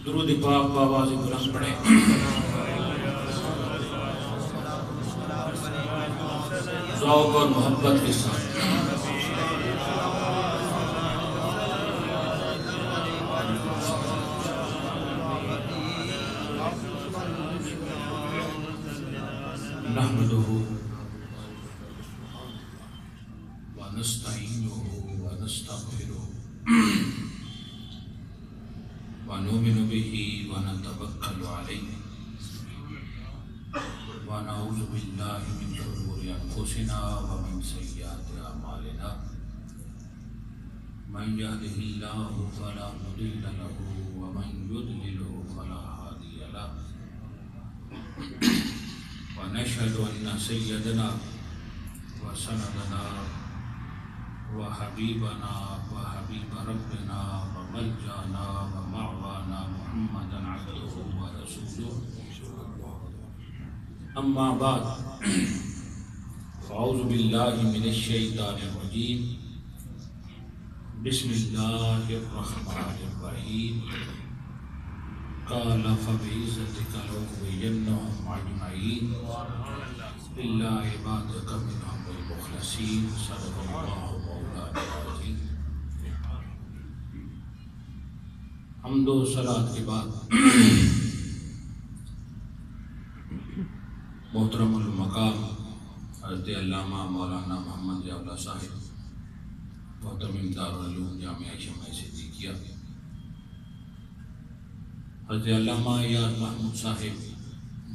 درود پاک بآواز بلند پڑھیں۔ ذوق اور محبت کے ساتھ نحمدہ ونستعینہ ونستغفرہ ونؤمن به ونتوکل علیہ ونعوذ باللہ من شرور انفسنا ومن سیئات اعمالنا من یهده اللہ فلا مضل له ومن یضلل فلا ہادی له ونشهد ان سیدنا وسندنا وحبیبنا وحبیب ربنا وملجانا ومعوانا محمدا عبده ورسوله اما بعد فاعوذ باللہ من الشیطان الرجیم بسم اللہ الرحمن الرحیم قال فبعزتك لأغوينهم أجمعين إلا عبادك منهم المخلصين صدق الله مولانا العظيم۔ حمد و صلاۃ کے بعد محترم المقام حضرت علامہ مولانا محمد ضیاء صاحب محترم دارالعلوم جامعہ شمع صدیقیہ، حضرت علامہ یار محمود صاحب،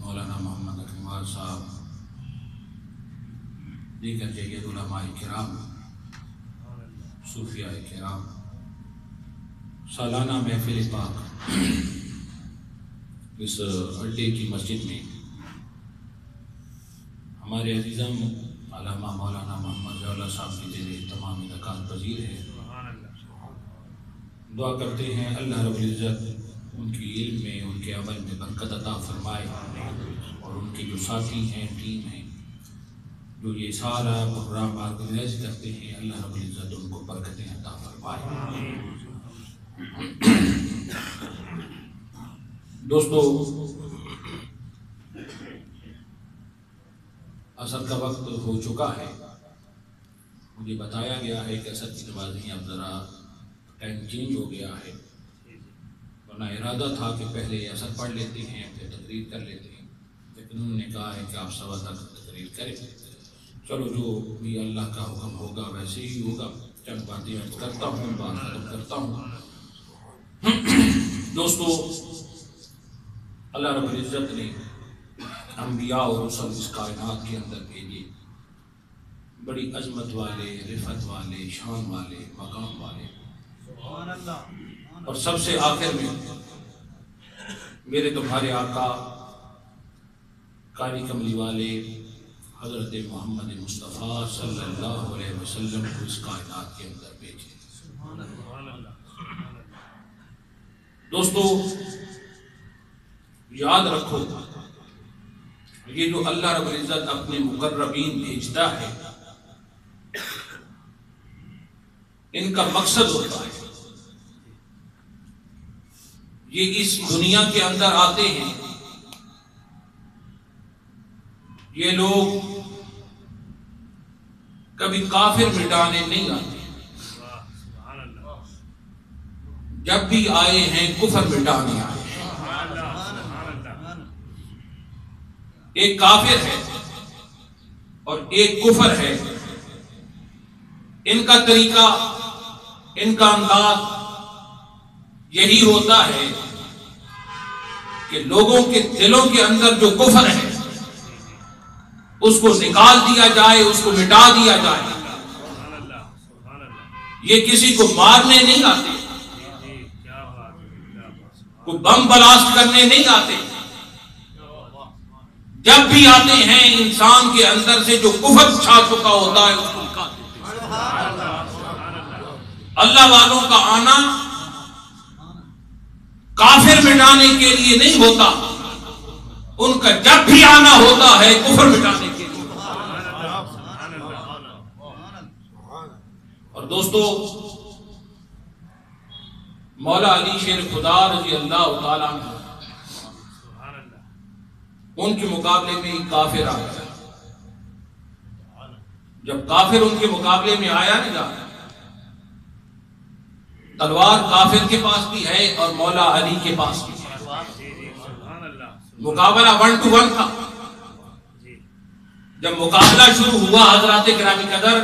مولانا محمد اکمال صاحب، دیگر جید علماء کرام، صوفیاء کرام، سالانہ محفل پاک اس اڈے کی مسجد میں ہمارے عزیزم علامہ مولانا محمد ضیاء صاحب کی زیر تمام انعقاد پذیر ہے۔ دعا کرتے ہیں اللہ رب العزت ان کی علم میں، ان کے عمل میں برکت عطا فرمائے، اور ان کے جو ساتھی ہیں، ٹیم ہیں، جو یہ سارا پروگرام آرگنائز کرتے ہیں، اللہ رب العزت ان کو برکتیں عطا فرمائے۔ دوستو، عصر کا وقت ہو چکا ہے، مجھے بتایا گیا ہے کہ عصر کی نماز اب ذرا ٹائم چینج ہو گیا ہے، ورنہ ارادہ تھا کہ پہلے عصر پڑھ لیتے ہیں پھر تقریر کر لیتے ہیں، لیکن انہوں نے کہا ہے کہ آپ سوا تک تقریر کریں۔ چلو جو بھی اللہ کا حکم ہوگا ویسے ہی ہوگا، چند باتیں عرض کرتا ہوں، بات ختم کرتا ہوں۔ دوستو، اللہ رب العزت نے انبیاء اور رسل اس کائنات کے اندر بھیجے، بڑی عظمت والے، رفعت والے، شان والے، مقام والے، اور سب سے آخر میں میرے تمہارے آقا کاری کملی والے حضرت محمد مصطفیٰ صلی اللہ علیہ وسلم کو اس کائنات کے اندر بھیجے۔ دوستو، یاد رکھو، یہ جو اللہ رب العزت اپنے مقربین بھیجتا ہے، ان کا مقصد ہوتا ہے، یہ اس دنیا کے اندر آتے ہیں، یہ لوگ کبھی کافر مٹانے نہیں آتے، جب بھی آئے ہیں کفر مٹانے آئے ہیں۔ ایک کافر ہے اور ایک کفر ہے، ان کا طریقہ، ان کا انداز یہی ہوتا ہے کہ لوگوں کے دلوں کے اندر جو کفر ہے اس کو نکال دیا جائے، اس کو مٹا دیا جائے۔ یہ کسی کو مارنے نہیں آتے، کوئی بم بلاسٹ کرنے نہیں آتے، جب بھی آتے ہیں انسان کے اندر سے جو کفر چھا چکا ہوتا ہے اس کو نکال دیتے ہیں۔ اللہ والوں کا آنا کافر مٹانے کے لیے نہیں ہوتا، ان کا جب بھی آنا ہوتا ہے کفر مٹانے کے لیے. اور دوستو مولا علی شیر خدا رضی اللہ تعالیٰ عنہ ان کے مقابلے میں ایک کافر آ گیا. جب کافر ان کے مقابلے میں آیا نا، تلوار کافر کے پاس بھی ہے اور مولا علی کے پاس بھی ہے. مقابلہ 1 to 1 تھا. جب مقابلہ شروع ہوا حضرات گرامی قدر،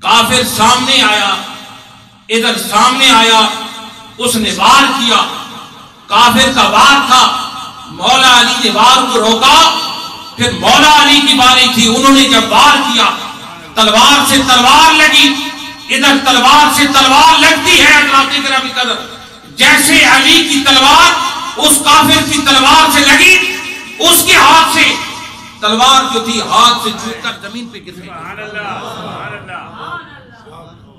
کافر سامنے آیا، ادھر سامنے آیا، اس نے وار کیا. کافر کا وار تھا، مولا علی نے وار کو روکا. پھر مولا علی کی باری تھی، انہوں نے جب وار کیا، تلوار سے تلوار لگی. ادھر تلوار سے تلوار لگتی ہے حضرات گرامی قدر، جیسے علی کی تلوار اس کافر کی تلوار سے لگی، اس کے ہاتھ سے تلوار جو تھی ہاتھ سے چھوٹ کر زمین پہ گر گئی.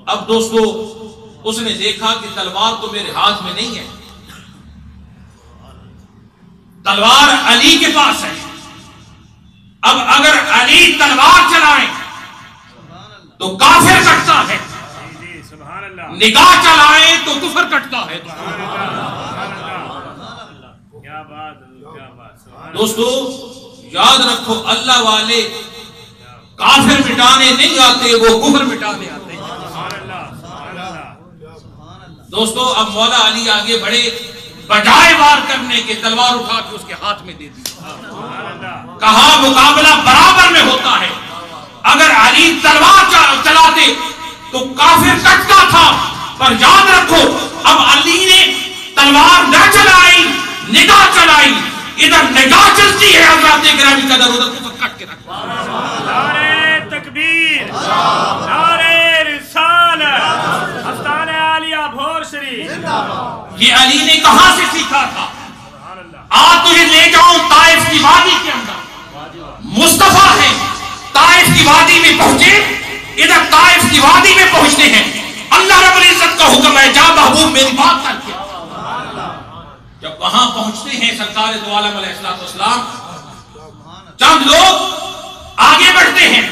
اب دوستو اس نے دیکھا کہ تلوار تو میرے ہاتھ میں نہیں ہے، تلوار علی کے پاس ہے. اب اگر علی تلوار چلائیں تو کافر کٹتا ہے، نگاہ چلائیں تو کفر کٹتا ہے. دوستو یاد رکھو، اللہ والے کافر مٹانے نہیں آتے، وہ کفر مٹانے آتے. دوستو اب مولا علی آگے بڑھے، بجائے وار کرنے کے تلوار اٹھا کے اس کے ہاتھ میں دے دی. کہا مقابلہ برابر میں ہوتا ہے، اگر علی تلوار چلاتے تو کافر کٹتا تھا. پر یاد رکھو اب علی نے تلوار نہ چلائی، نگاہ چلائی. ادھر نگاہ چلتی ہے حضرات گرامی قدر، ادھر کفر کٹ کے رکھا. نعرہ تکبیر، نعرہ رسالت، آستانہ عالیہ بھور شریف. یہ علی نے کہاں سے سیکھا تھا؟ آج تجھے لے جاؤں طائف کی وادی کے اندر. مصطفیٰ ہے، طائف کی وادی میں پہنچے. ادھر طائف کی وادی میں پہنچتے ہیں، اللہ رب العزت کا حکم ہے جا محبوب میری بات کر کے. جب وہاں پہنچتے ہیں سرکار دو عالم علیہ السلام، چند لوگ آگے بڑھتے ہیں،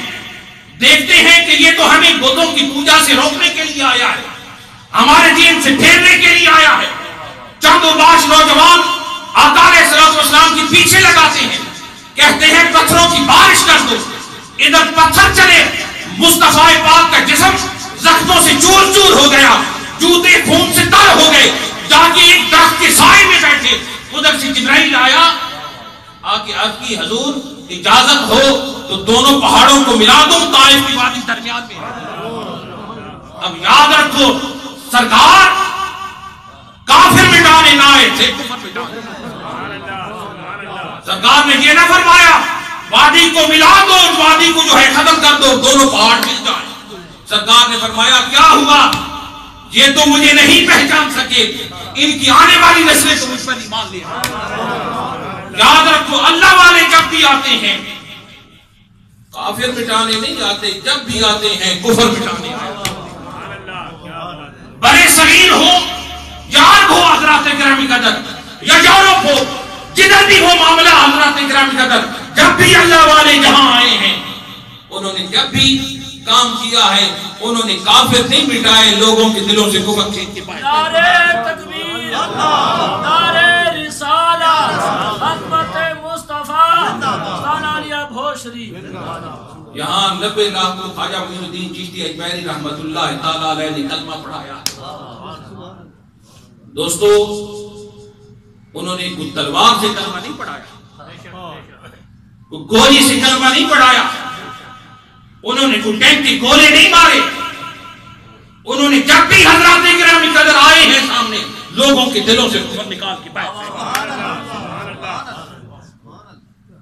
دیکھتے ہیں کہ یہ تو ہمیں بتوں کی پوجا سے روکنے کے لیے آیا ہے، ہمارے دین سے پھیرنے کے لیے آیا ہے. چند باش نوجوان آقا علیہ السلام کی پیچھے لگاتے ہیں، کہتے ہیں پتھروں کی بارش کر دو. ادھر پتھر چلے، مصطفیٰ پاک کا جسم زخموں سے چور چور ہو گیا، جوتے خون سے تر ہو گئے. جا کے ایک درخت کے سائے میں بیٹھے. ادھر سے جبرائیل آیا، آکے عرض کی حضور اجازت ہو تو دونوں پہاڑوں کو ملا دو، طائف کی وادی درمیان میں ہے. اب یاد رکھو سرکار کافر مٹانے نہ آئے تھے، کفر مٹانے. سرکار نے یہ نہ فرمایا وادی کو ملا دو، وادی کو جو ہے ختم کر دو، دونوں پہاڑ مل جائیں. سرکار نے فرمایا کیا ہوا؟ یہ تو مجھے نہیں پہچان سکے، ان کی آنے والی نسلیں تو مجھ پر ایمان لے آئیں. یاد رکھو اللہ والے جب بھی آتے ہیں کافر مٹانے نہیں آتے، جب بھی آتے ہیں کفر مٹانے آتے. بڑے صغیر ہو، یار ہو حضرات گرامی قدر، یا یورپ ہو، جدھر بھی ہو معاملہ حضرات گرامی قدر، جب بھی اللہ والے جہاں آئے ہیں انہوں نے جب بھی کام کیا ہے انہوں نے کافر نہیں مٹائے، لوگوں کے دلوں سے کفر کھینچ کے پائے. نعرہ تکبیر، نعرہ رسالت، خدمت مصطفیٰ، آستانہ عالیہ بھور شریف. یہاں 90 لاکھ کو خواجہ معین الدین چشتی اجمیری رحمت اللہ تعالیٰ علیہ نے کلمہ پڑھایا. دوستو انہوں نے کوئی تلوار سے کلمہ نہیں پڑھایا، کوئی گولی سے کلمہ نہیں پڑھایا، انہوں نے کوئی ٹینک کے گولے نہیں مارے. انہوں نے جب بھی حضرات گرامی قدر آئے ہیں سامنے لوگوں کے دلوں سے کفر نکال کے پائے.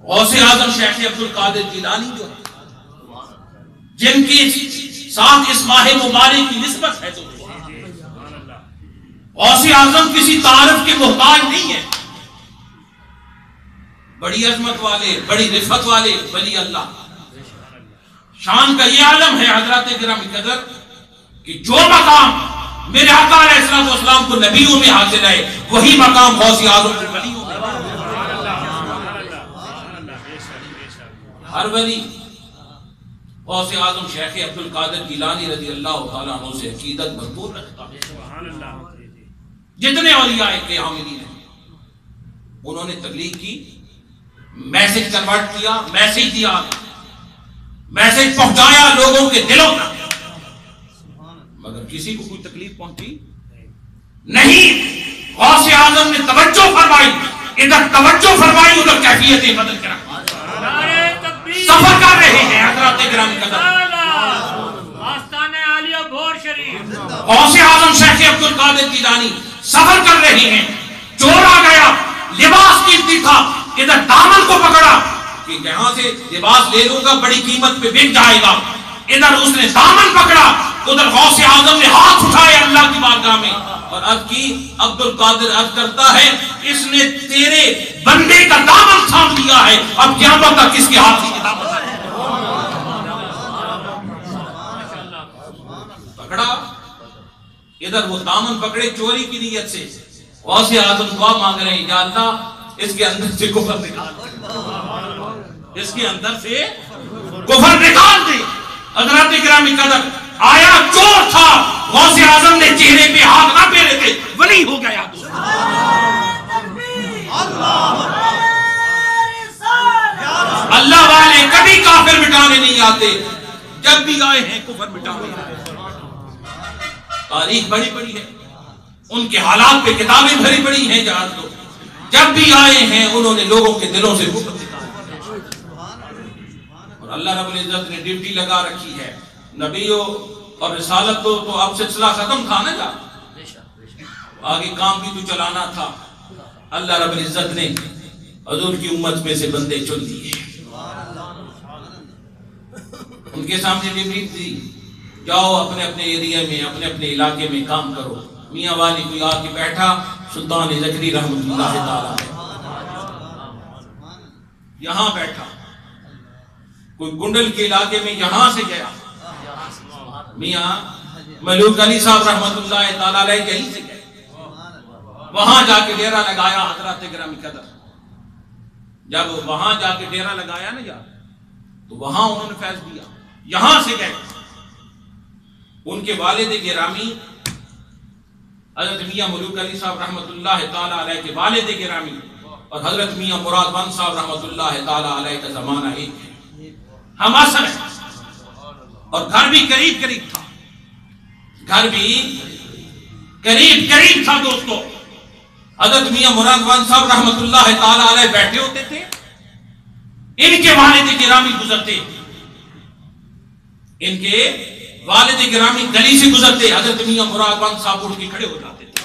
غوث اعظم شیخ عبد القادر جیلانی جو ہے، جن کی ساتھ اس ماہ مبارک کی نسبت ہے، تو غوث اعظم کسی تعارف کے محتاج نہیں ہے. بڑی عظمت والے، بڑی رفعت والے ولی اللہ. شان کا یہ عالم ہے حضرات گرامی قدر کہ جو مقام میرے آقا علیہ السلام کو نبیوں میں حاصل ہے، وہی مقام غوث اعظم کے ولیوں میں. ہر ولی غوث اعظم شیخ عبد القادر جیلانی رضی اللہ تعالیٰ عنہ سے عقیدت بھرپور رکھتا ہے. سبحان اللہ. جتنے اولیاء کے عاملین ہیں انہوں نے تبلیغ کی, میسج کنورٹ کیا, میسج دیا, میسج پہنچایا لوگوں کے دلوں تک, مگر کسی کو کوئی تکلیف پہنچی نہیں. غوث اعظم نے توجہ فرمائی, ادھر توجہ فرمائی ادھر کیفیتیں بدل کر سفر کر رہے ہیں حضرات گرامی قدر. آستانہ عالیہ بھور شریف غوث اعظم شیخ عبد القادر جیلانی سفر کر رہے ہیں, چور آ گیا, لباس قیمتی تھا, ادھر دامن کو پکڑا کہ یہاں سے لباس لے لوں گا بڑی قیمت پہ بک جائے گا, ادھر اس نے دامن پکڑا, ادھر غوث اعظم نے ہاتھ اٹھائے اللہ کی بارگاہ میں اور عرض کی. عبد القادر عرض کرتا ہے اس نے تیرے بندے کا دامن تھام لیا ہے, اب قیامت تک کس کے ہاتھ کی کتاب پکڑا. ادھر وہ دامن پکڑے چوری کی نیت سے, غوث اعظم دعا مانگ رہے ہیں یا اللہ اس کے اندر سے کفر نکال دے, اس کے اندر سے کفر نکال دے. حضرات گرامی قدر آیا چور تھا, غوث اعظم نے چہرے پہ ہاتھ نہ پھیرے تھے, ولی ہو گیا. اللہ والے کبھی کافر مٹانے نہیں آتے, جب بھی آئے ہیں کفر مٹانے آئے. تاریخ بڑی بڑی ہے, ان کے حالات پہ کتابیں بھری پڑی ہیں. جب بھی آئے ہیں انہوں نے لوگوں کے دلوں سے کفر نکالا اور اللہ رب العزت نے ڈیوٹی لگا رکھی ہے. نبیوں اور رسالت تو اب سلسلہ ختم تھا نا, جا آگے کام بھی تو چلانا تھا. اللہ رب العزت نے حضور کی امت میں سے بندے چن دیے, ان کے سامنے ڈیوٹی دی, جاؤ اپنے اپنے ایریا میں اپنے اپنے علاقے میں کام کرو. میاں والی کوئی آ کے بیٹھا, سلطان زکری رحمت اللہ تعالی یہاں بیٹھا, کوئی گنڈل کے علاقے میں یہاں سے گیا, میاں ملوک علی صاحب رحمت اللہ تعالی علیہ یہیں سے گئے, وہاں جا کے ڈیرا لگایا. حضرات گرامی قدر جب وہاں جا کے ڈیرا لگایا نا یار, تو وہاں انہوں نے فیض دیا. یہاں سے گئے, ان کے والد گرامی حضرت میاں ملوک علی صاحب رحمت اللہ تعالی علیہ کے والد گرامی اور حضرت میاں مراد بند صاحب رحمت اللہ تعالی علیہ کا زمانہ ایک ہے, ہم اثر ہیں. اور گھر بھی قریب قریب تھا, گھر بھی قریب قریب تھا. دوستو حضرت میاں مراد بند صاحب رحمت اللہ تعالی علیہ بیٹھے ہوتے تھے, ان کے والد گرامی گزرتے, ان کے والد گرامی گلی سے گزرتے, حضرت میاں مراد بند صاحب اٹھ کے کھڑے ہو جاتے تھے.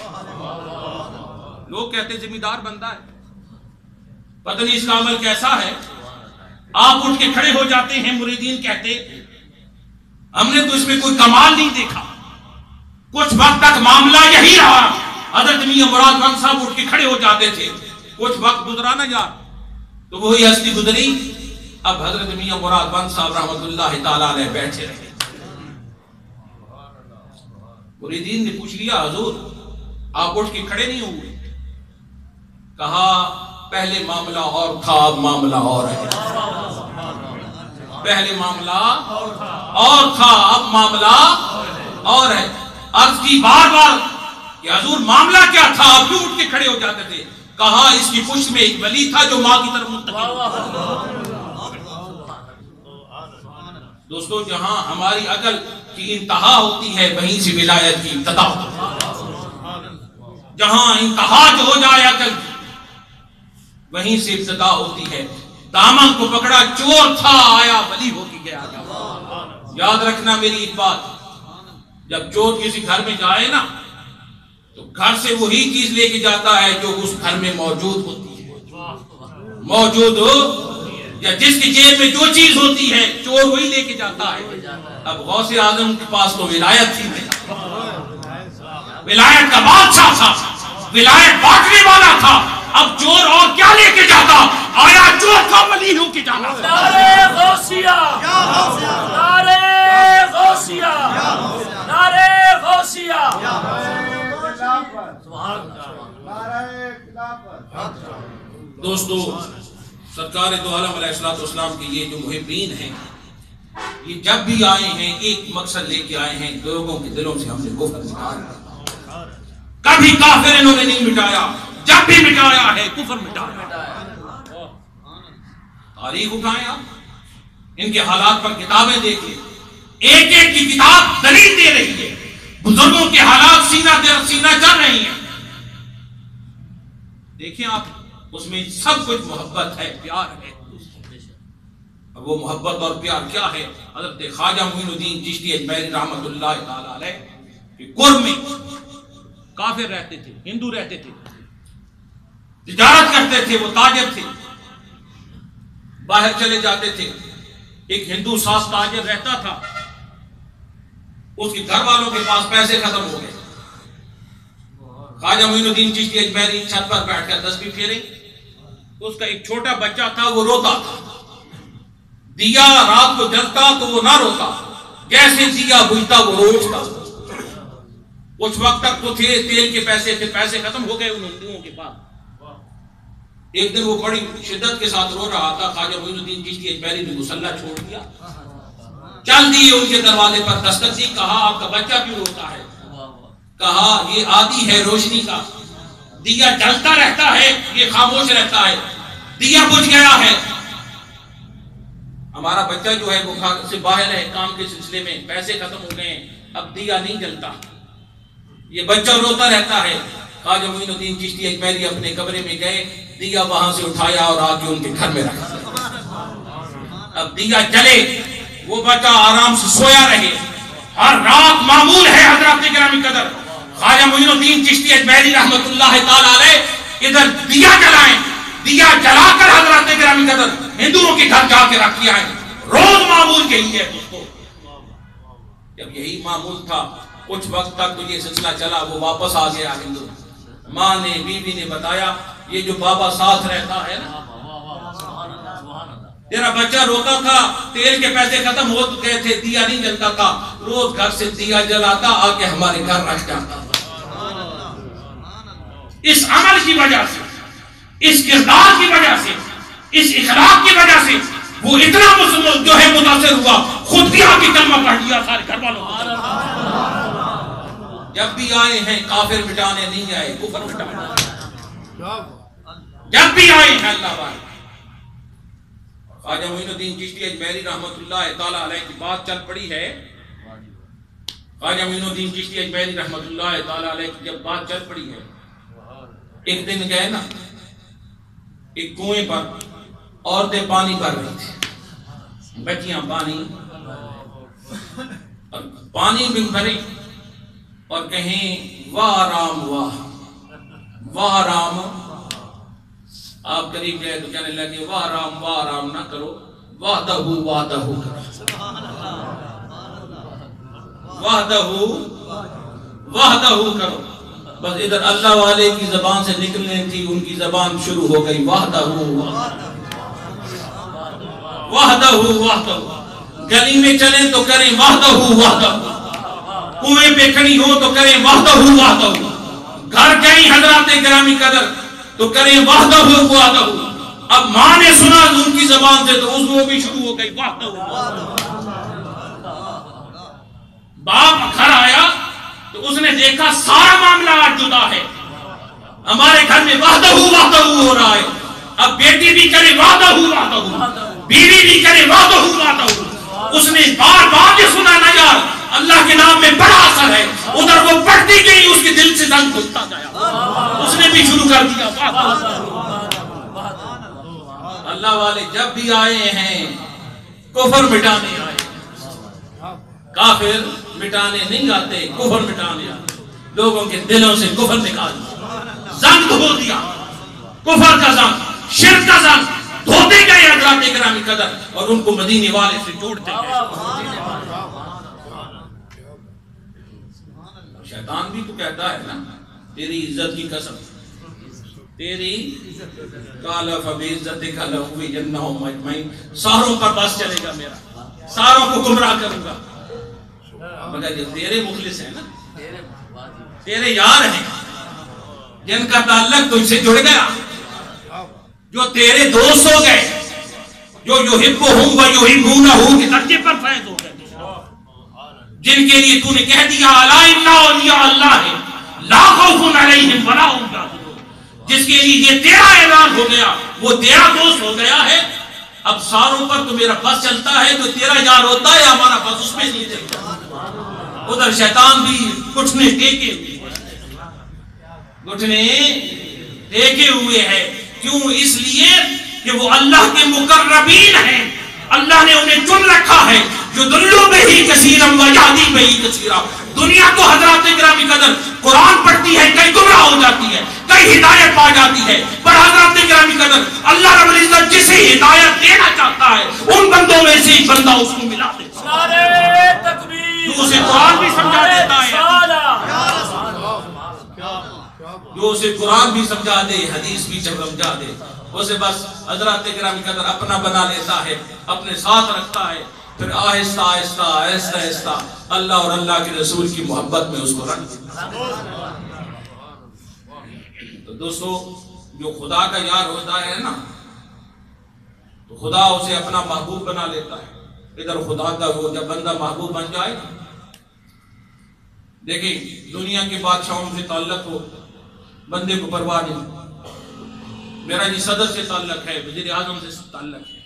لوگ کہتے زمیندار بندہ ہے, پتہ نہیں اس کا عمل کیسا ہے. آپ اٹھ کے کھڑے ہو جاتے ہیں. مریدین کہتے ہم نے تو اس میں کوئی کمال نہیں دیکھا. کچھ وقت تک معاملہ یہی رہا, حضرت میاں مراد بند صاحب اٹھ کے کھڑے ہو جاتے تھے. کچھ وقت گزرا نا یار, تو وہی ہستی گزری. اب حضرت میاں مراد بند صاحب رحمت اللہ تعالی علیہ بیٹھے رہے. مریدین نے پوچھ لیا حضور آپ اٹھ کے کھڑے نہیں ہوئے. کہا پہلے معاملہ اور تھا, اب معاملہ اور ہے. پہلے معاملہ اور تھا, اب معاملہ اور ہے. عرض کی بار بار کہ حضور معاملہ کیا تھا, آپ کیوں اٹھ کے کھڑے ہو جاتے تھے. کہا اس کی پشت میں ایک ولی تھا جو ماں کی طرف منتقل. دوستو جہاں ہماری عقل کی انتہا ہوتی ہے وہیں سے ولایت کی ابتدا ہوتی ہے. جہاں انتہا جو ہو جائے عقل وہیں سے ابتدا ہوتی ہے. دامن کو پکڑا, چور تھا آیا ولی ہو کے گیا. یاد رکھنا میری ایک بات, جب چور کسی گھر میں جائے نا تو گھر سے وہی چیز لے کے جاتا ہے جو اس گھر میں موجود ہوتی ہے. موجود ہو یا جس کی جیب میں جو چیز ہوتی ہے چور وہی لے کے جاتا ہے. اب غوث اعظم کے پاس تو ولایت تھی, ولایت کا بادشاہ تھا, ولایت بانٹنے والا تھا. اب چور اور کیا لے کے جاتا, آیا چور کا ولی ہو کے جانا. نعرے غوثیہ, نعرے غوثیہ, نعرے غوثیہ. دوستو سرکار دو عالم علیہ السلام کے یہ جو محبین ہیں، یہ جب بھی آئے ہیں ایک مقصد لے کے آئے ہیں، لوگوں کے دلوں سے ہم نے کفر مٹایا۔ کبھی کافر انہوں نے نہیں مٹایا، جب بھی مٹایا ہے کفر مٹایا۔ تاریخ اٹھائیں آپ، ان کے حالات پر کتابیں دیکھیں، ایک ایک کی کتاب دلیل دے رہی ہے، بزرگوں کے حالات سینہ در سینہ چل رہی ہیں۔ دیکھیں آپ، اس میں سب کچھ محبت ہے، پیار ہے۔ اب وہ محبت اور پیار کیا ہے؟ حضرت خواجہ معین الدین چشتی اجمیری رحمت اللہ تعالی علیہ کہ قرب میں کافر رہتے تھے، ہندو رہتے تھے، تجارت کرتے تھے، وہ تاجر تھے، باہر چلے جاتے تھے۔ ایک ہندو ساز تاجر رہتا تھا، اس کے گھر والوں کے پاس پیسے ختم ہو گئے۔ خواجہ معین الدین چشتی اجمیری چھت پر بیٹھ کر تسبیح پھیرے، اس کا ایک چھوٹا بچہ تھا، وہ روتا تھا۔ دیا رات کو جلتا تو وہ نہ روتا، جیسے دیا بجھتا وہ رو اٹھتا۔ کچھ وقت تک تو تھے، تیل کے پیسے تھے، پیسے ختم ہو گئے ان ہندوؤں کے پاس۔ ایک دن وہ بڑی شدت کے ساتھ رو رہا تھا، خواجہ معین الدین چشتی اجمیری نے مصلی چھوڑ دیا، چل دیے ان کے دروازے پر، دستک دی، کہا آپ کا بچہ کیوں روتا ہے؟ کہا یہ عادی ہے روشنی کا، دیا جلتا رہتا ہے، یہ خاموش رہتا ہے، دیا بجھ گیا ہے، ہمارا بچہ جو ہے وہ گھر سے باہر ہے، کام کے سلسلے میں پیسے ختم ہو گئے ہیں، اب دیا نہیں جلتا، یہ بچہ روتا رہتا ہے۔ خواجہ معین الدین چشتی اجمیری اپنے کمرے میں گئے، دیا وہاں سے اٹھایا اور آ کے ان کے گھر میں رکھ دیا۔ اب دیا جلے، وہ بچہ آرام سے سویا رہے۔ ہر رات معمول ہے حضرات گرامی قدر، خواجہ معین الدین چشتی اجمیری رحمت اللہ تعالی علیہ ادھر دیا جلائیں، دیا جلا کر حضرات گرامی قدر ہندوؤں کے گھر جا کے رکھ آئیں۔ روز معمول یہی ہے دوستو۔ جب یہی معمول تھا، کچھ وقت تک تو یہ سلسلہ چلا، وہ واپس آ گیا ہندو۔ ماں نے، بیوی نے بتایا، یہ جو بابا ساتھ رہتا ہے نا، تیرا بچہ روتا تھا، تیل کے پیسے ختم ہو گئے تھے، دیا نہیں جلتا تھا، روز گھر سے دیا جلاتا، آ کے ہمارے گھر رکھ جاتا۔ اس عمل کی وجہ سے، اس کردار کی وجہ سے، اس اخلاق کی وجہ سے وہ اتنا مسلم جو ہے متاثر ہوا، خود بھی آ کے کلمہ پڑھ دیا، سارے گھر والوں کو۔ جب بھی آئے ہیں کافر مٹانے نہیں آئے، کفر مٹانے آئے۔ جب بھی آئے ہیں اللہ والے۔ خواجہ معین الدین چشتی اجمیری رحمت اللہ تعالی علیہ کی بات چل پڑی ہے۔ خواجہ معین الدین چشتی اجمیری رحمت اللہ تعالی علیہ کی جب بات چل پڑی ہے، ایک دن گئے نا، ایک کنویں پر عورتیں پانی بھر رہی تھی، بچیاں پانی بھی بھریں اور کہیں واہ رام واہ، واہ رام۔ آپ قریب گئے تو کہنے لگے واہ رام نہ کرو، وحدہ وحدہ کرو، وحدہ وحدہ کرو۔ بس ادھر اللہ والے کی زبان سے نکلنے تھی، ان کی زبان شروع ہو گئی وحدہ وحدہ وحدہ۔ گلی میں چلیں تو کریں وحدہ وحدہ، کنویں پہ کھڑی ہو تو کریں وحدہ وحدہ، گھر گئی حضرات گرامی قدر تو کریں وحدہ وحدہ۔ اب ماں نے سنا ان کی زبان سے تو اس وہ بھی شروع ہو گئی وحدہ وحدہ۔ باپ گھر آیا تو اس نے دیکھا سارا معاملہ آج جدا ہے، ہمارے گھر میں وحدہ وحدہ ہو رہا ہے۔ اب بیٹی بھی کرے وحدہ وحدہ، بیوی بھی کرے وحدہ وحدہ۔ اس نے بار بار یہ سنا نہ یار اللہ کے نام میں بڑا اثر ہے، ادھر وہ پڑھتی گئی، اس کے دل سے زنگ کھلتا گیا، اس نے بھی شروع کر دیا اللہ والے۔ جب بھی آئے ہیں کفر مٹانے آئے، کافر مٹانے نہیں آتے، کفر مٹانے آتے، لوگوں کے دلوں سے کفر نکال دیا، زنگ دھو دیا، کفر کا زنگ، شرک کا زنگ دھوتے گئے حضرات گرامی قدر، اور ان کو مدینے والے سے جوڑتے گئے۔ شیطان بھی تو کہتا ہے نا، تیری عزت کی قسم، تیری کالا فبعزتک لأغوینہم اجمعین، ساروں پر بس چلے گا میرا، ساروں کو گمراہ کروں گا، مگر جو تیرے مخلص ہیں نا، تیرے یار ہیں، جن کا تعلق تجھ سے جڑ گیا، جو تیرے دوست ہو گئے، جو یحبہم و یحبونہ کے درجے پر فیض ہو گئے، جن کے لیے تو نے کہہ دیا الا ان اولیاء اللہ لا خوف علیہم ولا هم یحزنون، جس کے لیے یہ تیرا اعلان ہو گیا، وہ تیرا دوست ہو گیا ہے. اب ساروں پر تو میرا بس چلتا ہے، تو تیرا یار ہوتا ہے ہمارا بس اس میں نہیں چلتا. ادھر شیطان بھی گھٹنے ٹیکے ہوئے ہے. کیوں؟ اس لیے کہ وہ اللہ کے مقربین ہیں، اللہ نے انہیں چن رکھا ہے. یضلوا بہ کثیرا ویہدی بہ کثیرا. دنیا تو حضرات گرامی قدر قرآن پڑھتی ہے، کئی گمراہ ہو جاتی ہے، کئی ہدایت پا جاتی ہے، پر حضرات گرامی قدر اللہ رب العزت جسے ہدایت دینا چاہتا ہے ان بندوں میں سے بندہ اس کو ملا دیتا ہے. نعرہ تکبیر. جو اسے قرآن بھی سمجھا دیتا ہے، جو اسے قرآن بھی سمجھا دے، حدیث بھی سمجھا دے، اسے بس حضرات گرامی قدر اپنا بنا لیتا ہے، اپنے ساتھ رکھتا ہے. پھر آہستہ آہستہ آہستہ آہستہ اللہ اور اللہ کے رسول کی محبت میں اس کو رکھ دیتا ہے. تو دوستو، جو خدا کا یار ہوتا ہے نا، تو خدا اسے اپنا محبوب بنا لیتا ہے. ادھر خدا کا وہ جب بندہ محبوب بن جائے، دیکھیں دنیا کے بادشاہوں سے تعلق ہو، بندے کو پرواہ نہیں. میرا جی صدر سے تعلق ہے، وزیر اعظم سے تعلق ہے.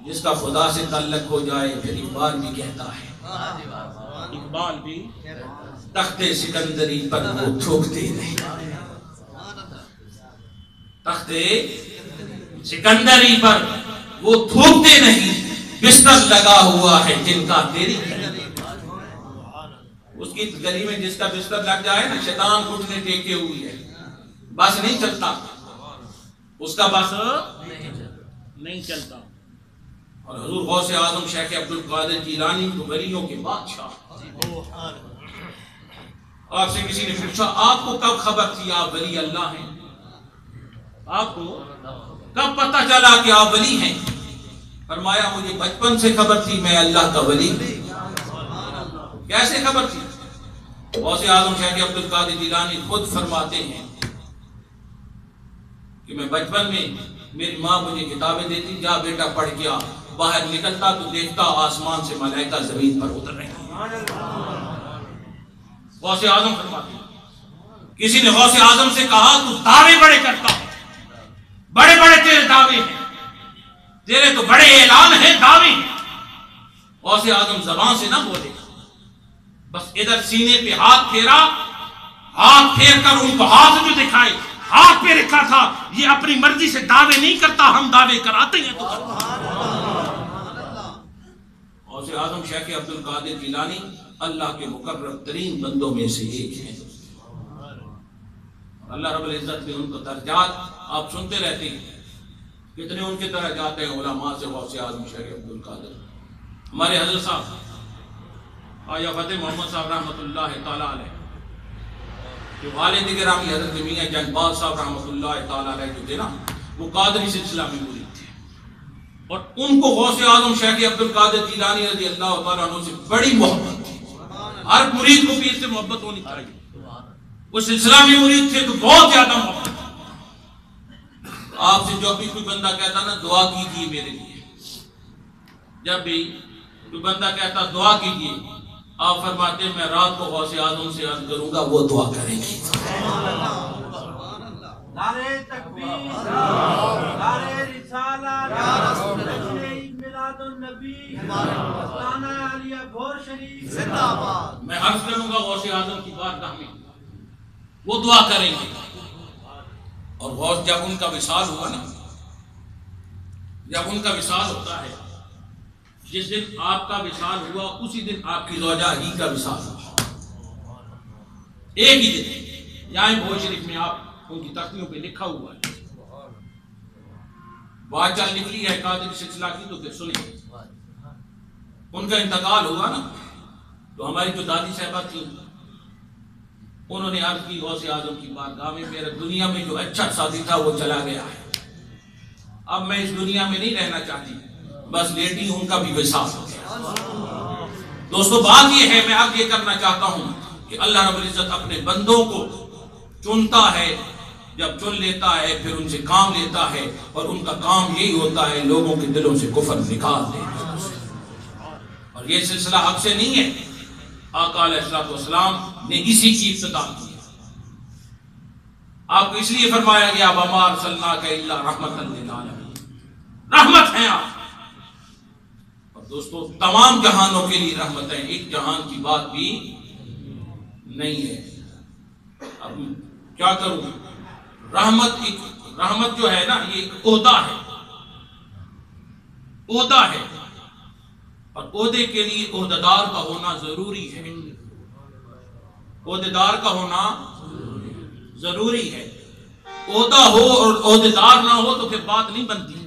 جس کا خدا سے تعلق ہو جائے، پھر اقبال بھی کہتا ہے، اقبال بھی تخت سکندری پر وہ تھوکتے نہیں. تخت سکندری پر وہ تھوکتے نہیں، بستر لگا ہوا ہے جن کا تیری گلی. اس کی گلی میں جس کا بستر لگ جائے نا، شیطان گھٹنے ٹیکے ہوئی ہے، بس نہیں چلتا، اس کا بس نہیں چلتا. اور حضور غوث اعظم شیخ عبد القادر جیلانی تو ولیوں کے بادشاہ. آپ سے کسی نے پوچھا آپ کو کب خبر تھی آپ ولی اللہ ہیں؟ آپ کو کب پتہ چلا کہ آپ ولی ہیں؟ فرمایا مجھے بچپن سے خبر تھی میں اللہ کا ولی. کیسے خبر تھی؟ غوث اعظم شیخ عبد القادر جیلانی خود فرماتے ہیں کہ میں بچپن میں میری ماں مجھے کتابیں دیتی، جا بیٹا پڑھ گیا. باہر نکلتا تو دیکھتا آسمان سے ملائکہ زمین پر اتر رہے ہیں. غوث اعظم فرماتے ہیں کسی نے غوث اعظم سے کہا تو دعوے بڑے کرتا ہے، بڑے بڑے تیرے دعوے ہیں، تیرے تو بڑے اعلان ہیں، دعوے ہیں. غوث اعظم زبان سے نہ بولے، بس ادھر سینے پہ ہاتھ پھیرا، ہاتھ پھیر کر ان کو ہاتھ جو دکھائے، ہاتھ پہ رکھا تھا یہ اپنی مرضی سے دعوے نہیں کرتا، ہم دعوے کراتے ہیں. تو غوث اعظم شیخ عبد القادر جیلانی اللہ کے مقرب ترین بندوں میں سے ایک ہیں. اللہ رب العزت نے ان کو درجات آپ سنتے رہتے ہیں، کتنے ان کے طرح جاتے ہیں علماء سے. غوث اعظم شیخ عبد القادر ہمارے حضرت صاحب آیا فتح محمد صاحب رحمۃ اللہ تعالی علیہ جو والد گرامی حضرت میاں جان باز صاحب رحمۃ اللہ تعالی علیہ جو تھے نا، وہ قادری سلسلہ میں مرید تھے، اور ان کو غوث اعظم شیخ عبد القادر جیلانی رضی اللہ تعالیٰ عنہ سے بڑی محبت تھی. ہر مرید کو پیر سے محبت ہونی چاہیے. وہ سلسلہ میں مرید تھے تو بہت زیادہ محبت. آپ سے جو بھی کوئی بندہ کہتا نا دعا کیجیے میرے لیے، جب بھی کوئی بندہ کہتا دعا کیجیے، آپ فرماتے ہیں میں رات کو غوث اعظم سے عرض کروں گا، وہ دعا کریں گے. نعرہ تکبیر، نعرہ رسالت، میلاد النبی، آستانہ عالیہ گھور شریف زندہ باد. میں عرض کروں گا غوث اعظم کی بارگاہ میں، وہ دعا کریں گے. اور غوث جب ان کا وصال ہوا نا، جب ان کا وصال ہوتا ہے، جس دن آپ کا وصال ہوا اسی دن آپ کی زوجہ ہی کا وصال ہوا، ایک ہی دن. یہاں بھوج شریف میں آپ ان کی تختیوں پہ لکھا ہوا ہے. بات چال نکلی ہے قادری سلسلہ کی تو پھر سنیں. ان کا انتقال ہوا نا، تو ہماری جو دادی صاحبہ تھی انہوں نے عرض کی غوث اعظم کی بارگاہ میں میرا دنیا میں جو اچھا ساتھی تھا وہ چلا گیا ہے، اب میں اس دنیا میں نہیں رہنا چاہتی، بس لیٹی ہوں، کا بھی وصال ہو گیا. دوستو بات یہ ہے، میں اب یہ کرنا چاہتا ہوں کہ اللہ رب العزت اپنے بندوں کو چنتا ہے جب چن لیتا ہے پھر ان سے کام لیتا ہے، اور ان کا کام یہی ہوتا ہے لوگوں کے دلوں سے کفر نکال دینا۔ اور یہ سلسلہ اب سے نہیں ہے، آقا علیہ السلام نے اسی کی ابتدا کی۔ آپ کو اس لیے فرمایا گیا وَمَا أَرْسَلْنَاكَ إِلَّا رَحْمَةً لِلْعَالَمِينَ، رحمت ہے آپ۔ اور دوستو تمام جہانوں کے لیے رحمت ہے، ایک جہان کی بات بھی نہیں ہے۔ اب کیا کروں؟ رحمت جو ہے نا یہ ایک عہدہ ہے، عہدہ ہے، اور عہدے کے لیے عہدیدار کا ہونا ضروری ہے، عہدیدار کا ہونا ضروری ہے۔ عہدہ ہو اور عہدیدار نہ ہو تو پھر بات نہیں بنتی۔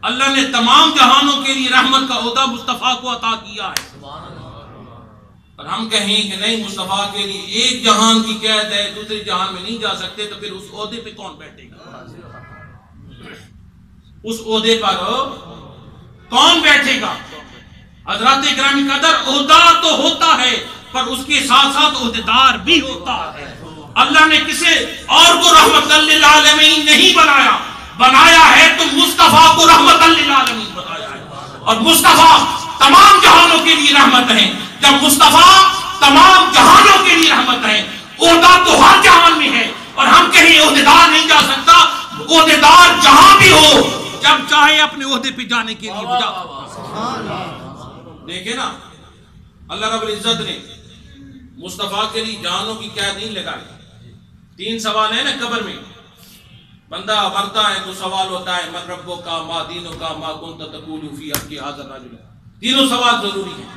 اللہ نے تمام جہانوں کے لیے رحمت کا عہدہ مصطفیٰ کو عطا کیا ہے، اور ہم کہیں کہ نہیں مصطفیٰ کے لیے ایک جہان کی قید ہے، دوسرے جہان میں نہیں جا سکتے، تو پھر اس عہدے پہ کون بیٹھے گا؟ اس عہدے پر کون بیٹھے گا؟ حضرات گرامی قدر، عہدہ تو ہوتا ہے پر اس کے ساتھ ساتھ عہدیدار بھی ہوتا ہے۔ اللہ نے کسی اور کو رحمت للعالمین نہیں بنایا ہے تو مصطفیٰ کو رحمت للعالمین بنایا ہے، اور مصطفیٰ تمام جہانوں کے لیے رحمت ہے۔ جب مصطفیٰ تمام جہانوں کے لیے رحمت ہے، عہدہ تو ہر جہان میں ہے، اور ہم کہیں عہدیدار نہیں جا سکتا، عہدیدار جہاں بھی ہو جب چاہے اپنے عہدے پہ جانے کے لیے دیکھیں نا، اللہ رب العزت نے مصطفیٰ کے لیے جہانوں کی قید نہیں لگائی۔ 3 سوال ہیں نا قبر میں، بندہ مرتا ہے تو سوال ہوتا ہے من ربو کا، ما دینو کا، ما کنت تقول فی حق ھذا الرجل، تینوں سوال ضروری ہیں۔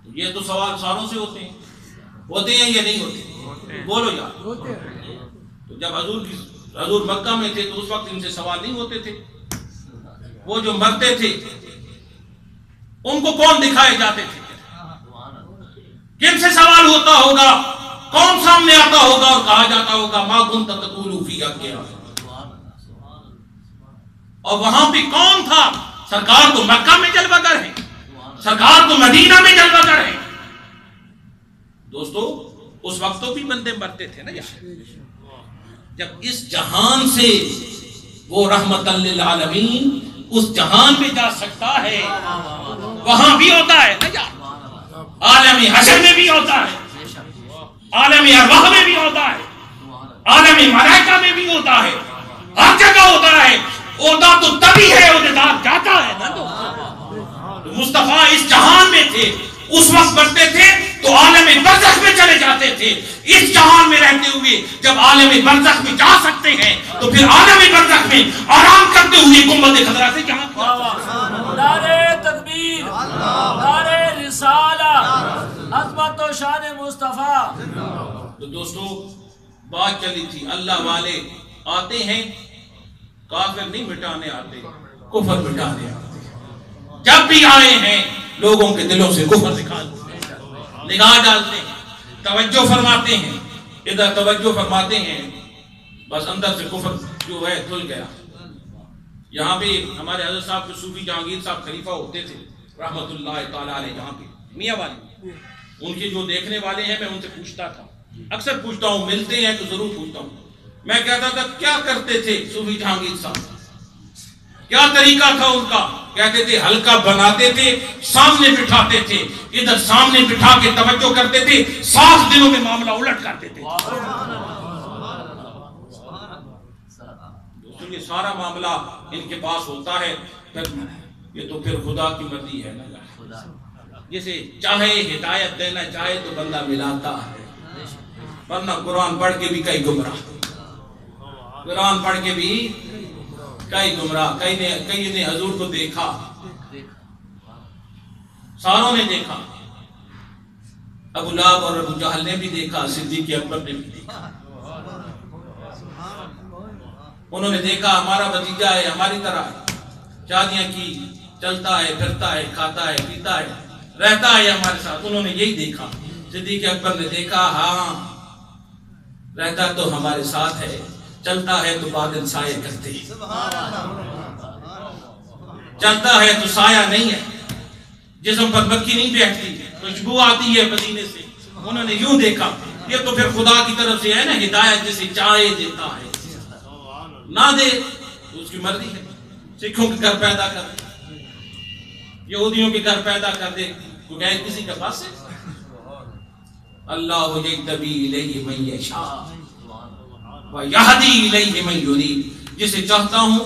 تو یہ تو سوال سالوں سے ہوتے ہیں یا نہیں ہوتے؟ بولو یار۔ تو جب حضور مکہ میں تھے تو اس وقت ان سے سوال نہیں ہوتے تھے، وہ جو مرتے تھے ان کو کون دکھائے جاتے تھے؟ کن سے سوال ہوتا ہوگا؟ کون سامنے آتا ہوگا اور کہا جاتا ہوگا ما کنت تقول فی حق ھذا؟ اور وہاں بھی کون تھا؟ سرکار تو مکہ میں جلوہ گر ہے، سرکار تو مدینہ میں جلوہ گر ہے۔ دوستو اس وقت تو بھی بندے مرتے تھے نا یار۔ جب اس جہان سے وہ رحمت للعالمین اس جہان میں جا سکتا ہے، وہاں بھی ہوتا ہے نا یار، عالم حشر میں بھی ہوتا ہے، عالم ارواح میں بھی ہوتا ہے، عالم ملائکہ میں بھی ہوتا ہے، ہر جگہ ہوتا ہے۔ عہدہ تو تبھی ہے عہدیدار جاتا ہے نا۔ تو مصطفیٰ اس جہان میں تھے، اس وقت بڑھتے تھے تو عالم برزخ میں چلے جاتے تھے۔ اس جہان میں رہتے ہوئے جب عالم برزخ میں جا سکتے ہیں تو پھر عالم برزخ میں آرام کرتے ہوئے گنبد خضرا سے جہاں نعرہ تکبیر، نعرہ رسالہ، عظمت و شان مصطفیٰ۔ تو دوستو بات چلی تھی، اللہ والے آتے ہیں، کافر نہیں مٹانے آتے، کفر مٹانے آتے۔ جب بھی آئے ہیں لوگوں کے دلوں سے کفر نگاہ ڈالتے ہیں، توجہ فرماتے ہیں، ادھر توجہ فرماتے ہیں، بس اندر سے کفر جو ہے دھل گیا۔ یہاں پہ ہمارے حضرت صاحب کے صوفی جہانگیر صاحب خلیفہ ہوتے تھے رحمت اللہ تعالیٰ علیہ، یہاں پہ میاں والی، ان کے جو دیکھنے والے ہیں میں ان سے پوچھتا تھا، اکثر پوچھتا ہوں، ملتے ہیں تو ضرور پوچھتا ہوں۔ میں کہتا تھا کیا کرتے تھے صوفی جہانگیر صاحب، کیا طریقہ تھا ان کا؟ کہتے تھے حلقہ بناتے تھے، سامنے بٹھاتے تھے، ادھر سامنے بٹھا کے توجہ کرتے تھے، 7 دنوں میں معاملہ الٹ کرتے تھے۔ دوستو یہ سارا معاملہ ان کے پاس ہوتا ہے، یہ تو پھر خدا کی مرضی ہے نا، جسے چاہے ہدایت دینا چاہے تو بندہ ملاتا ہے، ورنہ قرآن پڑھ کے بھی کئی گمراہ، قرآن پڑھ کے بھی کئی گمراہ، کئی نے حضور کو دیکھا، ساروں نے دیکھا، ابو لہب اور ابو جہل نے بھی دیکھا، صدیق اکبر نے بھی دیکھا، انہوں نے دیکھا ہمارا بھتیجا ہے، ہماری طرح شادیاں کی، چلتا ہے، پھرتا ہے، کھاتا ہے، پیتا ہے، رہتا ہے ہمارے ساتھ، انہوں نے یہی دیکھا۔ صدیق اکبر نے دیکھا ہاں رہتا تو ہمارے ساتھ ہے، چلتا ہے تو بادل سایہ کرتے ہیں، چلتا ہے تو سایہ نہیں ہے، جسم پر مکھی نہیں بیٹھتی، خوشبو آتی ہے پسینے سے، انہوں نے یوں دیکھا۔ یہ تو پھر خدا کی طرف سے ہے نا، ہدایت جسے چاہے دیتا ہے، نہ دے تو اس کی مرضی ہے۔ سکھوں کے گھر پیدا کر دے، یہودیوں کے گھر پیدا کر دے، تو گئے کسی کے پاس سے؟ اللہ یجتبی الیہ من یشاء ویہدی الیہ من ینیب، جسے چاہتا ہوں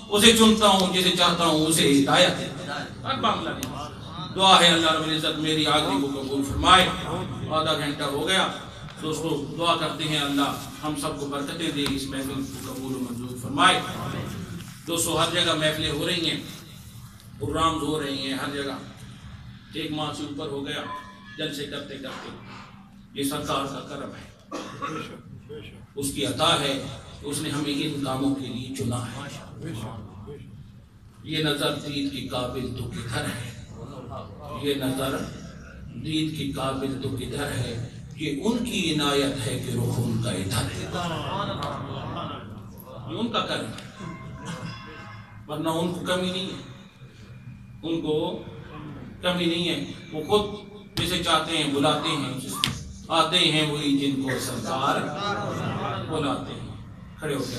اسے چنتا ہوں، جسے چاہتا ہوں اسے ہدایت دیتا ہوں۔ معاملہ نہیں۔ دعا ہے اللہ رب العزت میری حاضری کو قبول فرمائے۔ آدھا گھنٹہ ہو گیا دوستو، دعا کرتے ہیں اللہ ہم سب کو برکتیں دے، اس محفل کو قبول و منظور فرمائے۔ دوستو ہر جگہ محفلیں ہو رہی ہیں، پروگرامز ہو رہے ہیں ہر جگہ، 1 ماہ سے اوپر ہو گیا جلسے کرتے کرتے۔ یہ سرکار کا کرم ہے، اس کی عطا ہے کہ اس نے ہمیں ان کاموں کے لیے چنا ہے۔ یہ نظر دید کی قابل تو کدھر ہے، یہ نظر دید کی قابل تو کدھر ہے، یہ ان کی عنایت ہے کہ رخ ان کا ادھر ہے۔ یہ ان کا کرم ہے، ورنہ ان کو کمی نہیں ہے، ان کو کمی نہیں ہے۔ وہ خود جسے چاہتے ہیں بلاتے ہیں، آتے ہیں وہی جن کو سرکار بلاتے ہیں۔ کھڑے ہو کے